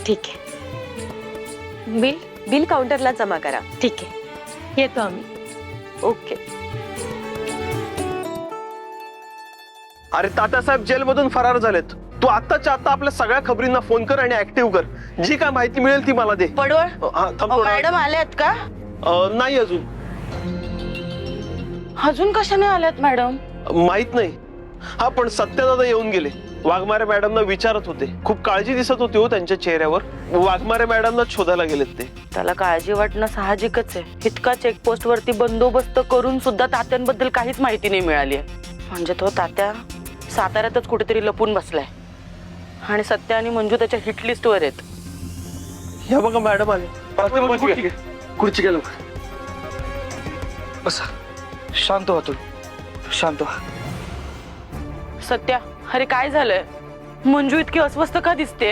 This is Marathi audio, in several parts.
ठीक आहे. बिल काउंटरला जमा करा. ठीक आहे, येतो आम्ही. ओके. अरे तात्यासाहेब जेलमधून फरार झालेत. तू आत्ताच्या आता आपल्या सगळ्या खबरींना फोन कर आणि ऍक्टिव्ह कर. जी काय माहिती मिळेल ती मला दे. पडवळ थांब थोडा. मॅडम आल्यात का? नाही अजून. अजून कशाने आल्यात मॅडम? माहित नाही. हा पण सत्यदादा येऊन गेले. वाघमारे मॅडमना विचारत होते. खूप काळजी दिसत होती हो त्यांच्या चेहऱ्यावर. वाघमारे मॅडमना शोधायला गेलेत ते. त्याला काळजी वाटणं साहजिकच आहे. इतका चेकपोस्ट वरती बंदोबस्त करून सुद्धा तात्यांबद्दल काहीच माहिती नाही मिळाली आहे. म्हणजे तो तात्या साताऱ्यातच कुठेतरी लपून बसलाय आणि सत्य आणि मंजू त्याच्या हिट लिस्ट वर आहेत. या बघा मॅडम आले. खुर्ची गेलो. बसा, शांत व्हा तू, शांत व्हा. सत्या, अरे काय झालंय? मंजू इतकी अस्वस्थ का दिसते?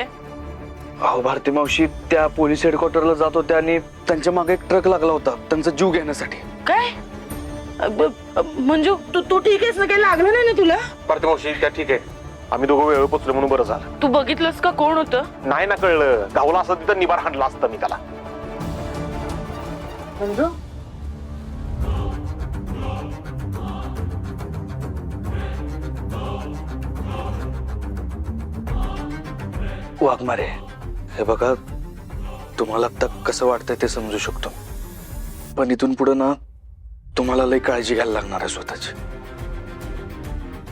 अहो भारती मावशी त्या पोलीस हेडक्वार्टरला जात होत्या आणि त्यांच्या मागे एक ट्रक लागला होता त्यांचा जीव घेण्यासाठी. काय? मंजू तू ठीक आहेस ना? काही लागलं नाही ना तुला? भारती मावशी त्या ठीक आहे. आम्ही दोघं वेळ पोचलो म्हणून बरं झालं. तू बघितलंस का कोण होतं? नाही ना कळलं. गावला असं तिथं निबार हाणला असतं मी त्याला. मंजू वाघमारे, हे बघा तुम्हाला आता कसं वाटतंय ते समजू शकतो, पण इथून पुढे ना तुम्हाला लई काळजी घ्यायला लागणार आहे स्वतःची.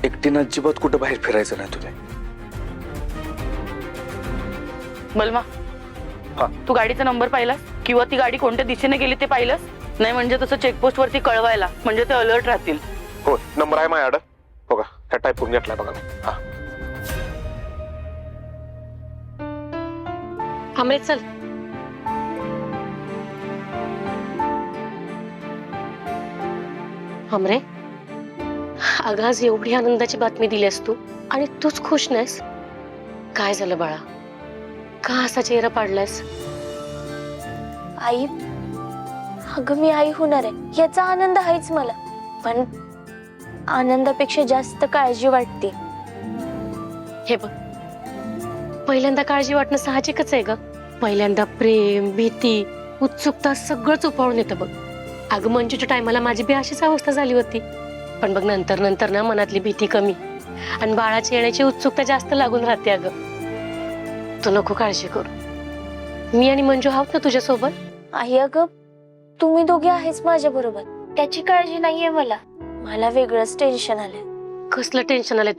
एकटीनं अजिबात कुठं बाहेर फिरायचं नाही तुम्ही. बलमा, तू गाडीचा नंबर पाहिलास किंवा ती गाडी कोणत्या दिशेने गेली ते पाहिलंस? नाही म्हणजे तसं चेकपोस्ट वरती कळवायला, म्हणजे ते अलर्ट राहतील. हो, नंबर आहे माझ्याकडं. हो का, ह्या टाईप करून घेतलाय बघा मी. हा हमरे चल. हमरे, अगं आज एवढी आनंदाची बातमी दिलीस तू आणि तूच खुश नाहीस. काय झालं बाळा? का असा चेहरा पाडलायस? आई, अगं मी आई होणार आहे याचा आनंद आहेच मला, पण आनंदापेक्षा जास्त काळजी वाटते. हे बघ, पहिल्यांदा काळजी वाटणं साहजिकच आहे ग. पहिल्यांदा प्रेम, भीती, उत्सुकता सगळंच उफाळून येतं बघ. अगं मंजूच्या टायमाला माझी बी अशीच अवस्था झाली होती, पण बघ नंतर नंतर ना मनातली भीती कमी आणि बाळाची येण्याची उत्सुकता जास्त लागून राहते. अगं तू नको काळजी करू, मी आणि मंजू आहोत ना तुझ्या सोबत. आई अगं तुम्ही दोघे आहेच माझ्या बरोबर, त्याची काळजी नाहीये मला. मला वेगळंच टेन्शन आलंय. कसलं टेन्शन आलंय